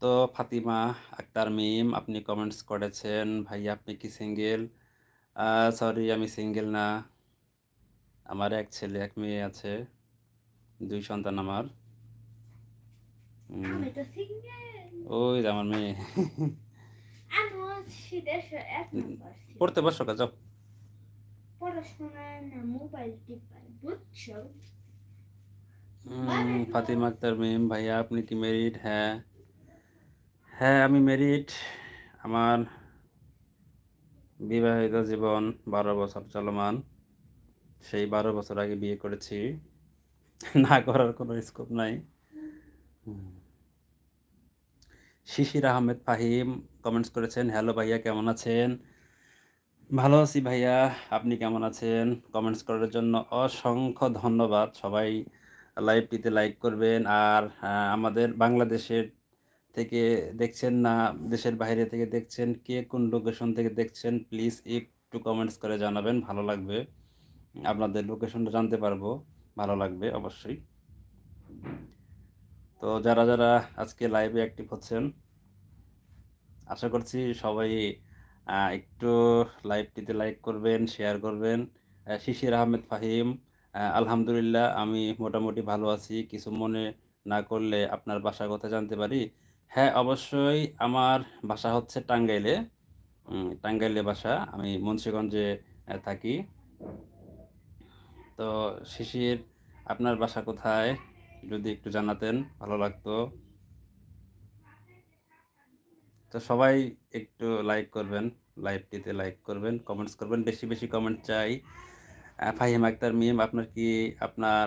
তো ফাতিমা আক্তার মিম আপনি কমেন্টস করেছেন, ভাইয়া আপনি কি সিঙ্গেল? সরি, আমি সিঙ্গেল না। আমার এক ছেলে এক মেয়ে আছে, 2 সন্তান আমার। আমি তো সিঙ্গেল। ওই যে আমার মেয়ে। আমি হচ্ছি দেশের 1 নম্বর পড়তে সিঙ্গেল। বসো যাও। পড়াশোনা না মোবাইল টিপাই, বুঝছো? ফাতিমা আক্তার মিম ভাইয়া আপনি কি ম্যারিড? হ্যাঁ হ্যাঁ, আমি ম্যারিড। আমার বিবাহিত জীবন 12 বছর চলমান। সেই 12 বছর আগে বিয়ে করেছি। না করার কোনো স্কোপ নাই। শিশির আহমেদ ফাহিম কমেন্টস করেছেন, হ্যালো ভাইয়া কেমন আছেন? ভালো আছি ভাইয়া, আপনি কেমন আছেন? কমেন্টস করার জন্য অসংখ্য ধন্যবাদ। সবাই লাইভটিতে লাইক করবেন। আর আমাদের বাংলাদেশের থেকে দেখছেন না দেশের বাইরে থেকে দেখছেন, কে কোন লোকেশন থেকে দেখছেন, প্লিজ একটু কমেন্টস করে জানাবেন, ভালো লাগবে। আপনাদের লোকেশনটা জানতে পারবো, ভালো লাগবে অবশ্যই। তো যারা যারা আজকে লাইভে অ্যাক্টিভ হচ্ছেন, আশা করছি সবাই একটু লাইভটিতে লাইক করবেন, শেয়ার করবেন। শিশির আহমেদ ফাহিম, আলহামদুলিল্লাহ আমি মোটামুটি ভালো আছি। কিছু মনে না করলে আপনার বাসা কোথায় জানতে পারি? হ্যাঁ অবশ্যই, আমার বাসা হচ্ছে টাঙ্গাইলে। টাঙ্গাইলে বাসা, আমি মুন্সিগঞ্জে থাকি। তো শিশির, আপনার বাসা কোথায়? যদি একটু জানাতেন ভালো লাগতো। তো সবাই একটু লাইক করবেন, লাইভটিতে লাইক করবেন, কমেন্টস করবেন, বেশি বেশি কমেন্ট চাই। ফাহিম আক্তার মিম আপনার কি আপনার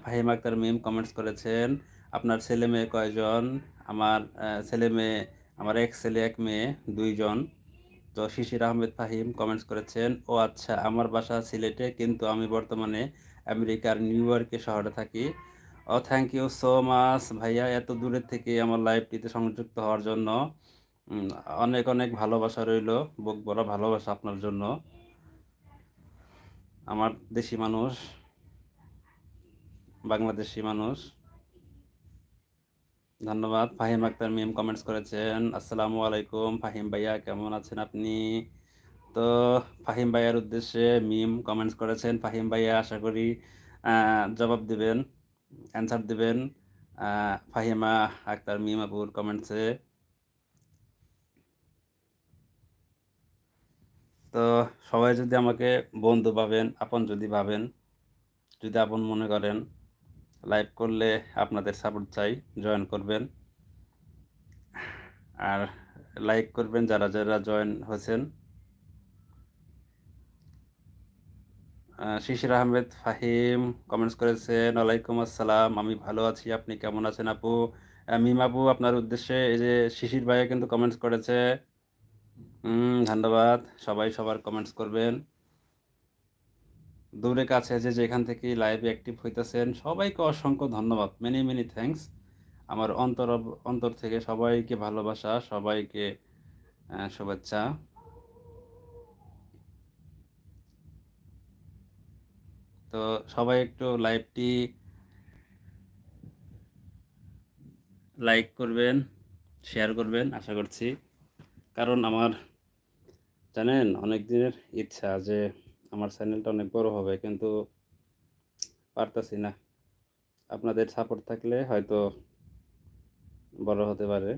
ফাহিম আক্তার মিম কমেন্টস করেছেন, আপনার ছেলে মেয়ে কয়জন? আমার ছেলে মেয়ে, আমার এক ছেলে এক মেয়ে, 2 জন। তো শিশির আহমেদ ফাহিম কমেন্টস করেছেন, ও আচ্ছা আমার বাসা সিলেটে, কিন্তু আমি বর্তমানে আমেরিকার নিউ ইয়র্কে শহরে থাকি। ও থ্যাংক ইউ সো মাচ ভাইয়া, এত দূরের থেকে আমার লাইভটিতে সংযুক্ত হওয়ার জন্য। উম, অনেক অনেক ভালোবাসা রইলো, বুক ভরা ভালোবাসা আপনার জন্য, আমার দেশি মানুষ, বাংলাদেশি মানুষ। ধন্যবাদ। ফাহিম আক্তার মিম কমেন্টস করেছেন, আসসালামু আলাইকুম ফাহিম ভাইয়া কেমন আছেন আপনি? তো ফাহিম ভাইয়ার উদ্দেশ্যে মিম কমেন্টস করেছেন, ফাহিম ভাইয়া আশা করি জবাব দিবেন, অ্যান্সার দিবেন ফাহিমা আক্তার মিম আপুর কমেন্টসে। তো সবাই যদি আমাকে বন্ধু ভাবেন, আপন যদি ভাবেন, যদি আপন মনে করেন, লাইভ করলে আপনাদের সাপোর্ট চাই, জয়েন করবেন। আর লাইক করবেন যারা যারা জয়েন হয়েছেন। শিশির আহমেদ ফাহিম কমেন্টস করেছেন, ওয়ালাইকুম আসসালাম, আমি ভালো আছি, আপনি কেমন আছেন আপু? মিম আপু আপনার উদ্দেশ্যে এই যে শিশির ভাইয়া কিন্তু কমেন্টস করেছে। ধন্যবাদ। সবাই সবার কমেন্টস করবেন। দূরে কাছে যে যেখান থেকে লাইভে অ্যাক্টিভ হইতেছেন সবাইকে অসংখ্য ধন্যবাদ, মেনি মেনি থ্যাঙ্কস। আমার অন্তর থেকে সবাইকে ভালোবাসা, সবাইকে শুভেচ্ছা। তো সবাই একটু লাইভটি লাইক করবেন, শেয়ার করবেন আশা করছি। কারণ আমার জানেন অনেক দিনের ইচ্ছা যে আমার চ্যানেলটা অনেক বড় হবে, কিন্তু পারতাছি না। আপনাদের সাপোর্ট থাকলে হয়তো বড় হতে পারে,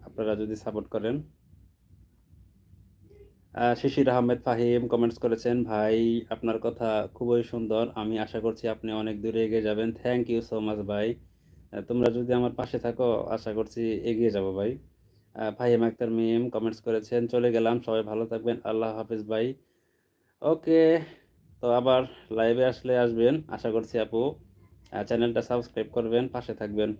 আপনারা যদি সাপোর্ট করেন। শিশির আহমেদ ফাহিম কমেন্টস করেছেন, ভাই আপনার কথা খুবই সুন্দর, আমি আশা করছি আপনি অনেক দূরে এগিয়ে যাবেন। থ্যাংক ইউ সো মাচ ভাই। তোমরা যদি আমার পাশে থাকো আশা করছি এগিয়ে যাব ভাই। ফাহিম আক্তার মিম কমেন্টস করেছেন, চলে গেলাম, সবাই ভালো থাকবেন, আল্লাহ হাফিজ ভাই। ওকে, তো আবার লাইভে আসলে আসবেন আশা করছি আপু। চ্যানেলটা সাবস্ক্রাইব করবেন, পাশে থাকবেন।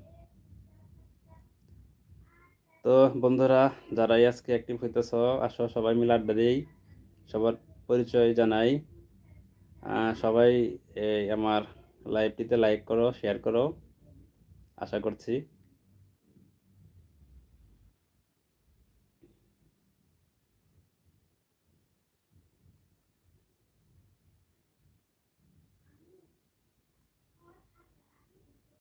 তো বন্ধুরা, যারাই আজকে অ্যাক্টিভ হইতেছ, আসো সবাই মিলে আড্ডা দিই, সবার পরিচয় জানাই। সবাই এই আমার লাইভটিতে লাইক করো, শেয়ার করো আশা করছি।